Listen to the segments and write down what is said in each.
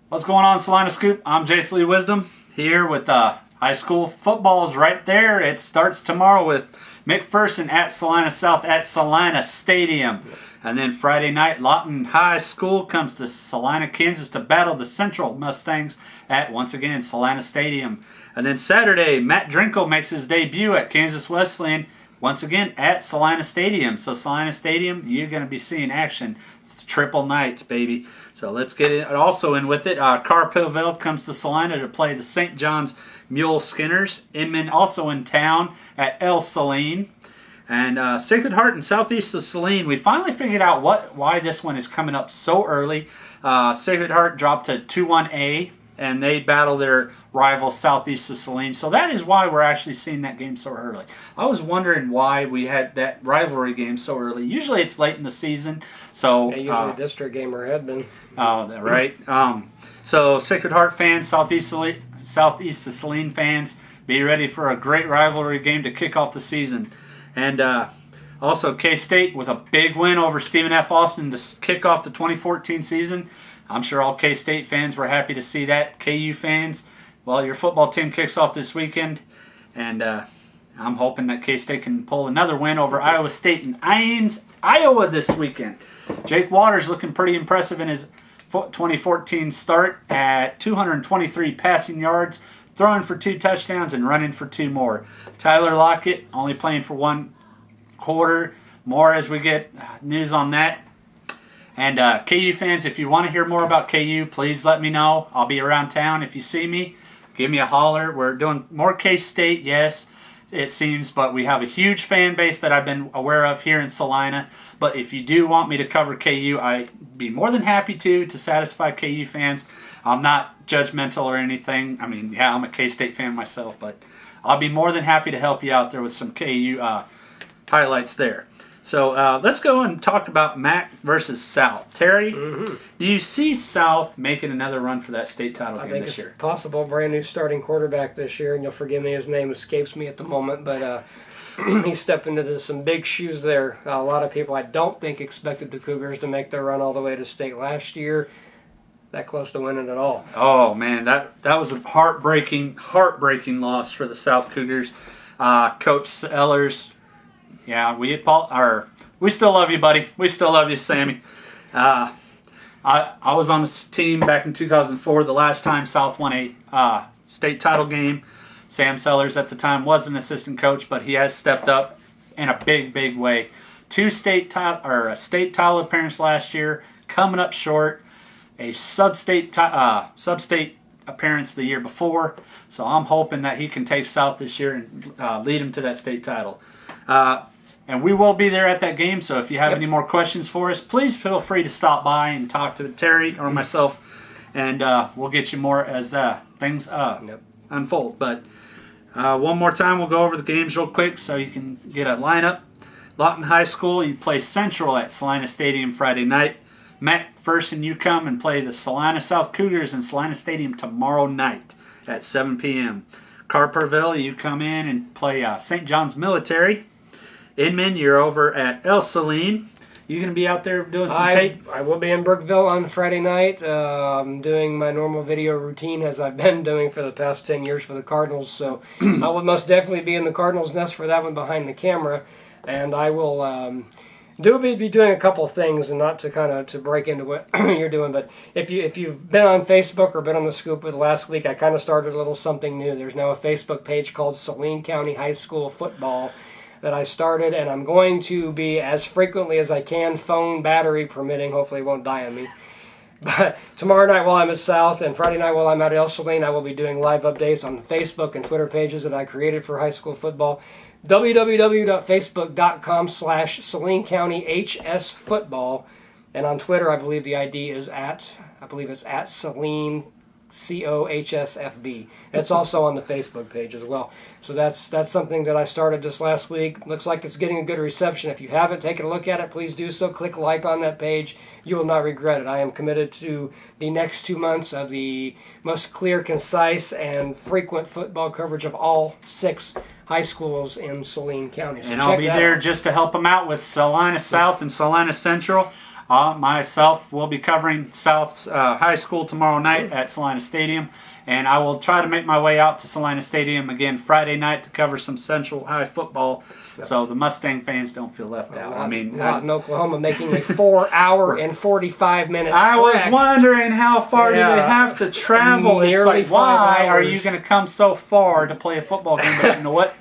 What's going on, Salina Scoop? I'm Jason Lee Wisdom here with high school footballs right there. It starts tomorrow with McPherson at Salina South at Salina Stadium. And then Friday night, Lawton High School comes to Salina, Kansas to battle the Central Mustangs at, once again, Salina Stadium. And then Saturday, Matt Drinkle makes his debut at Kansas Wesleyan, once again at Salina Stadium. So Salina Stadium, you're going to be seeing action. Triple nights, baby. So let's get it also in with it. Carpillville comes to Salina to play the St. John's Mule Skinners. Inman also in town at El Saline. And Sacred Heart in southeast of Saline. We finally figured out why this one is coming up so early. Sacred Heart dropped to 2-1A, and they battle their rival southeast of Saline. So that is why we're actually seeing that game so early. I was wondering why we had that rivalry game so early. Usually it's late in the season. So usually a district game or had been. Oh, right. So Sacred Heart fans, southeast of Saline fans, be ready for a great rivalry game to kick off the season. And also K-State with a big win over Stephen F. Austin to kick off the 2014 season. I'm sure all K-State fans were happy to see that. KU fans, well, your football team kicks off this weekend, and I'm hoping that K-State can pull another win over Iowa State in Ames, Iowa this weekend. Jake Waters looking pretty impressive in his 2014 start at 223 passing yards, throwing for 2 touchdowns and running for 2 more. Tyler Lockett only playing for 1 quarter. More as we get news on that. And KU fans, if you want to hear more about KU, please let me know. I'll be around town. If you see me, give me a holler. We're doing more K-State, yes, it seems, but we have a huge fan base that I've been aware of here in Salina. But if you do want me to cover KU, I'd be more than happy to satisfy KU fans. I'm not judgmental or anything. I mean, yeah, I'm a K-State fan myself, but I'll be more than happy to help you out there with some KU highlights there. So let's go and talk about MAC versus South. Terry, do you see South making another run for that state title game this year? I think it's possible. Brand new starting quarterback this year, and you'll forgive me, his name escapes me at the moment, but he's stepping into some big shoes there. A lot of people, I don't think, expected the Cougars to make their run all the way to state last year. That close to winning it all. Oh, man, that was a heartbreaking loss for the South Cougars. Coach Sellers, yeah, we still love you, buddy. We still love you, Sammy. I was on this team back in 2004, the last time South won a state title game. Sam Sellers at the time was an assistant coach, but he has stepped up in a big way. 2 state title appearance last year, coming up short. A sub-state appearance the year before. So I'm hoping that he can take South this year and lead him to that state title. And we will be there at that game, so if you have any more questions for us, please feel free to stop by and talk to Terry or myself, and we'll get you more as things unfold. But one more time, we'll go over the games real quick so you can get a lineup. Lawton High School, you play Central at Salina Stadium Friday night. McPherson, you come and play the Salina South Cougars in Salina Stadium tomorrow night at 7 p.m. Carpillville, you come in and play St. John's Military. Inman, you're over at El Saline. You going to be out there doing some tape? I will be in Brookville on Friday night. I'm doing my normal video routine as I've been doing for the past 10 years for the Cardinals. So I will most definitely be in the Cardinals' nest for that one behind the camera. And I will be doing a couple things, and not to break into what you're doing, but if you've been on Facebook or been on the Scoop with last week, I kind of started a little something new. There's now a Facebook page called Saline County High School Football that I started, and I'm going to be, as frequently as I can, phone battery permitting, hopefully it won't die on me. But tomorrow night while I'm at South and Friday night while I'm at El Saline, I will be doing live updates on the Facebook and Twitter pages that I created for high school football. www.facebook.com/Saline County HS Football, and on Twitter I believe the ID is at Saline COHSFB. It's also on the Facebook page as well. So that's something that I started this last week. Looks like it's getting a good reception. If you haven't taken a look at it, please do so. Click like on that page. You will not regret it. I am committed to the next 2 months of the most clear, concise, and frequent football coverage of all 6 high schools in Saline County. So and I'll be there just to help them out with Salina South and Salina Central. Myself will be covering South High School tomorrow night at Salina Stadium, and I will try to make my way out to Salina Stadium again Friday night to cover some Central High football. Yep. So the Mustang fans don't feel left out. Not in Oklahoma, making a 4-hour and 45-minute trek. I was wondering how far do they have to travel. It's like, why are you going to come so far to play a football game? But you know what?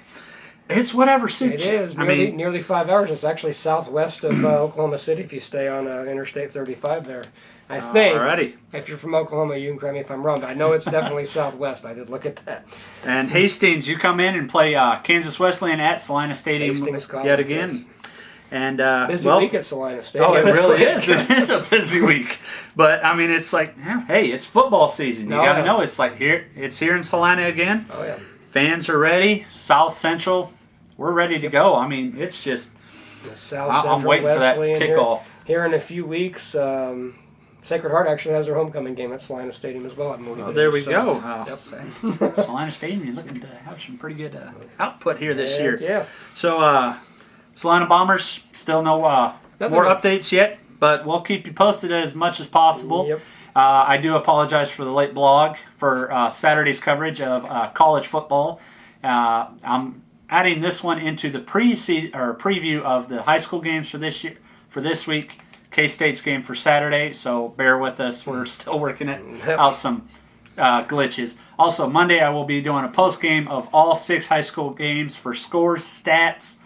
It's whatever suits you. It is nearly 5 hours. It's actually southwest of Oklahoma City if you stay on Interstate 35 there. I think. Alrighty. If you're from Oklahoma, you can correct me if I'm wrong, but I know it's definitely southwest. I did look at that. And Hastings, you come in and play Kansas Wesleyan at Salina Stadium yet again. Yes. And busy week at Salina Stadium. Oh, it really is. It is a busy week. But I mean, it's like, hey, it's football season. You got to know it's like it's here in Salina again. Oh yeah. Fans are ready. South Central, we're ready to go. I mean, it's just. I'm waiting for that kickoff here in a few weeks. Sacred Heart actually has their homecoming game at Salina Stadium as well. There we go. Salina Stadium, you're looking to have some pretty good output here this year. Yeah. So, Salina Bombers, still no more updates yet, but we'll keep you posted as much as possible. Yep. I do apologize for the late blog for Saturday's coverage of college football. I'm adding this one into the preview of the high school games for this week. K-State's game for Saturday, so bear with us. We're still working out some glitches. Also, Monday I will be doing a post game of all 6 high school games for scores, stats,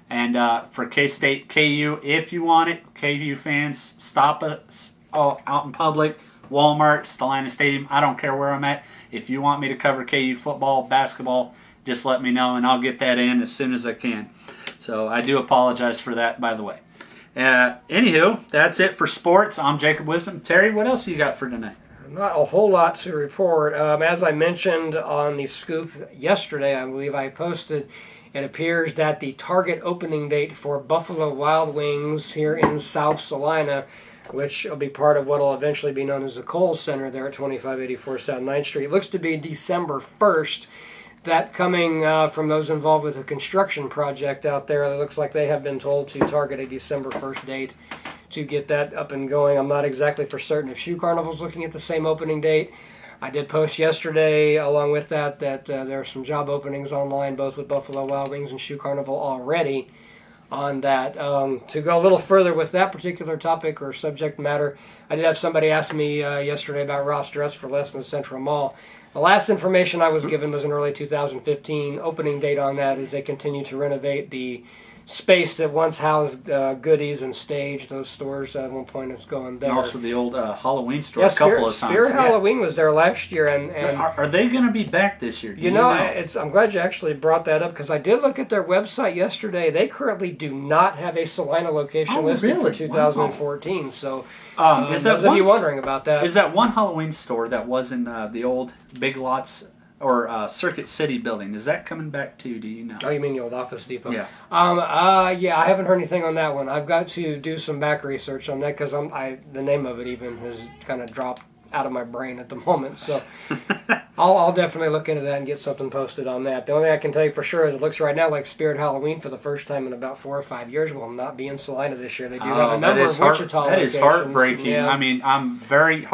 and for K-State, KU. If you want it, KU fans, stop us out in public, Walmart, Salina Stadium. I don't care where I'm at. If you want me to cover KU football, basketball, just let me know, and I'll get that in as soon as I can. So I do apologize for that, by the way. Anywho, that's it for sports. I'm Jacob Wisdom. Terry, what else you got for tonight? Not a whole lot to report. As I mentioned on the scoop yesterday, I believe I posted, it appears that the target opening date for Buffalo Wild Wings here in South Salina, which will be part of what will eventually be known as the Kohl's Center there at 2584 South 9th Street, looks to be December 1st. That coming from those involved with a construction project out there, it looks like they have been told to target a December 1st date to get that up and going. I'm not exactly for certain if Shoe Carnival's looking at the same opening date. I did post yesterday, along with that there are some job openings online, both with Buffalo Wild Wings and Shoe Carnival already on that. To go a little further with that particular topic or subject matter, I did have somebody ask me yesterday about Ross Dress for Less in the Central Mall. The last information I was given was in early 2015. Opening date on that is they continue to renovate the space that once housed Goodies and Stage. Those stores at one point is going there. And also the old Halloween store a couple of times. Spirit Halloween was there last year. And are they going to be back this year? I'm glad you actually brought that up because I did look at their website yesterday. They currently do not have a Salina location listed for 2014. Wow. So is that those of you wondering about that. Is that one Halloween store that was in the old Big Lots or Circuit City building, is that coming back too? Do you know? Oh, you mean the old Office Depot? Yeah. Yeah, I haven't heard anything on that one. I've got to do some back research on that because the name of it even has kind of dropped out of my brain at the moment. So I'll definitely look into that and get something posted on that. The only thing I can tell you for sure is it looks right now like Spirit Halloween for the first time in about 4 or 5 years will not be in Salina this year. They do have a number of Wichita locations. That is heartbreaking. Yeah. I mean, I'm very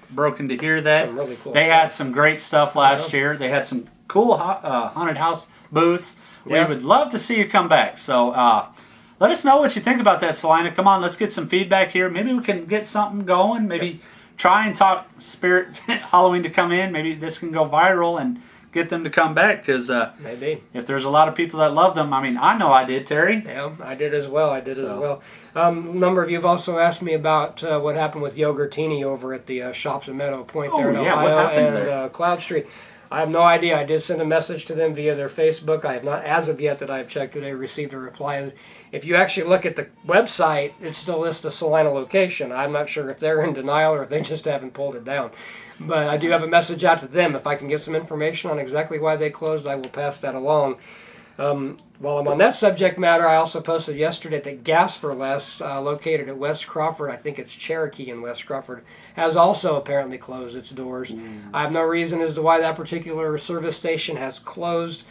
broken to hear that. Some really cool they stuff. had some great stuff last year. They had some cool haunted house booths. We would love to see you come back. So let us know what you think about that, Salina. Come on, let's get some feedback here. Maybe we can get something going. Maybe try and talk Spirit Halloween to come in. Maybe this can go viral and get them to come back because maybe if there's a lot of people that love them. I mean, I know I did, Terry. Yeah, I did as well. As well. A number of you have also asked me about what happened with Yogurtini over at the shops at Meadow Point there in Ohio and Cloud Street. I have no idea. I did send a message to them via their Facebook. I have not, as of yet that I have checked today, received a reply. If you actually look at the website, it still lists the Salina location. I'm not sure if they're in denial or if they just haven't pulled it down. But I do have a message out to them. If I can get some information on exactly why they closed, I will pass that along. While I'm on that subject matter, I also posted yesterday that Gas for Less, located at West Crawford, I think it's Cherokee in West Crawford, has also apparently closed its doors. I have no reason as to why that particular service station has closed.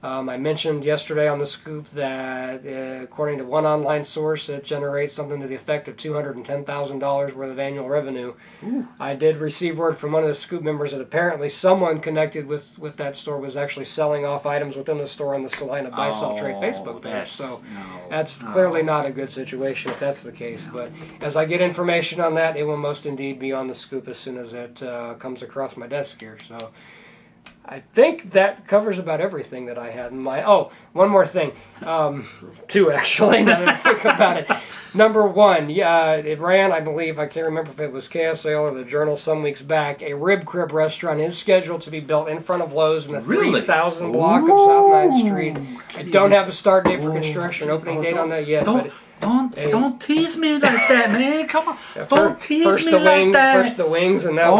I mentioned yesterday on the scoop that, according to one online source, it generates something to the effect of $210,000 worth of annual revenue. Ooh. I did receive word from one of the scoop members that apparently someone connected with that store was actually selling off items within the store on the Salina Buy Sell Trade Facebook page. So that's clearly not a good situation if that's the case. But as I get information on that, it will most indeed be on the scoop as soon as it comes across my desk here. So I think that covers about everything that I had in my... Oh, one more thing. Two, actually, now that I think about it. Number one, it ran, I believe, I can't remember if it was KSL or the Journal some weeks back. A Rib Crib restaurant is scheduled to be built in front of Lowe's in the 3,000 block of South 9th Street. I don't have a start date for construction, opening date on that yet. Don't tease me like that, man. Come on. Don't tease me like that. First the wings and now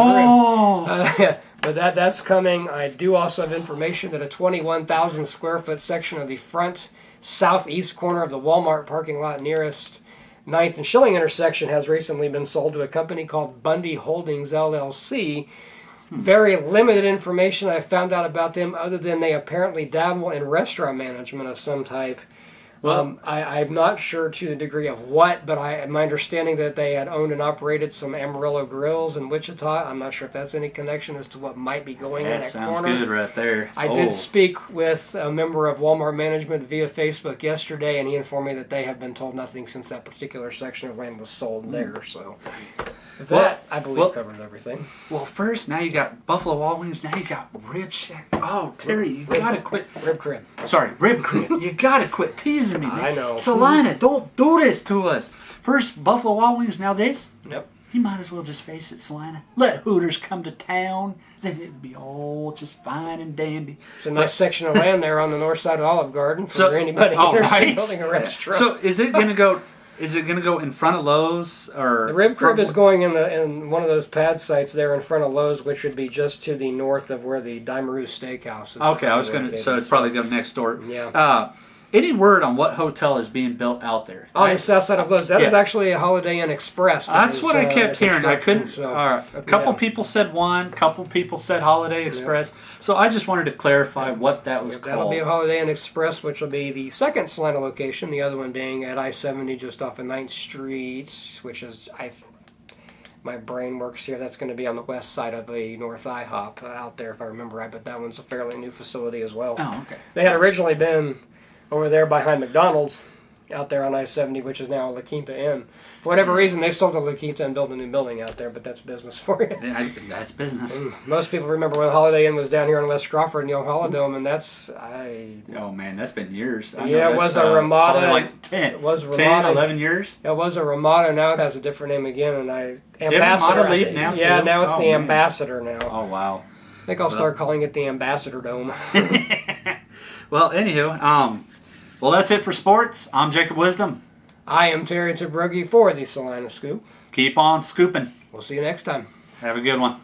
the ribs. But that's coming. I do also have information that a 21,000 square foot section of the front southeast corner of the Walmart parking lot nearest 9th and Schilling intersection has recently been sold to a company called Bundy Holdings LLC. Very limited information I found out about them other than they apparently dabble in restaurant management of some type. Well, I'm not sure to the degree of what, but my understanding that they had owned and operated some Amarillo grills in Wichita. I'm not sure if that's any connection as to what might be going in that sounds corner. Good right there. I did speak with a member of Walmart management via Facebook yesterday, and he informed me that they have been told nothing since that particular section of land was sold there. So that, I believe, covers everything. Well, first, now you got Buffalo Wild Wings, now you got Rib Shack. Oh, Terry, you gotta quit. Rib Crib. Sorry, Rib Crib. You gotta quit teasing me, man. I know. Salina, don't do this to us. First, Buffalo Wild Wings, now this? Yep. You might as well just face it, Salina. Let Hooters come to town. Then it'd be all just fine and dandy. It's a nice section of land there on the north side of Olive Garden for anybody interested in building a restaurant. So is it gonna go? Is it going to go in front of Lowe's or the Rib Crib is going in one of those pad sites there in front of Lowe's, which would be just to the north of where the Dimaru Steakhouse is. Okay, I was going to. So it's probably going next door. Yeah. Any word on what hotel is being built out there? On the south side of Lowe's. That is actually a Holiday Inn Express. That's what I kept hearing. I couldn't. A couple people said one. Couple people said Holiday Express. So I just wanted to clarify what that was called. That'll be a Holiday Inn Express, which will be the second Salina location. The other one being at I-70 just off of 9th Street, which is my brain works here. That's going to be on the west side of the North IHOP out there, if I remember right. But that one's a fairly new facility as well. Oh, okay. They had originally been over there behind McDonald's out there on I-70, which is now La Quinta Inn. For whatever reason, they sold the La Quinta and built a new building out there, but that's business for you. That's business. Most people remember when Holiday Inn was down here in West Crawford in the old Holodome, and Oh, man, that's been years. It was a Ramada. Like 10, it was 11 years? It was a Ramada. Now it has a different name again, and Did Ramada leave now, too? Yeah, now it's the Ambassador now. Oh, wow. I think I'll start calling it the Ambassador Dome. Well, anywho, well, that's it for sports. I'm Jacob Wisdom. I am Terry Tabruggi for the Salina Scoop. Keep on scooping. We'll see you next time. Have a good one.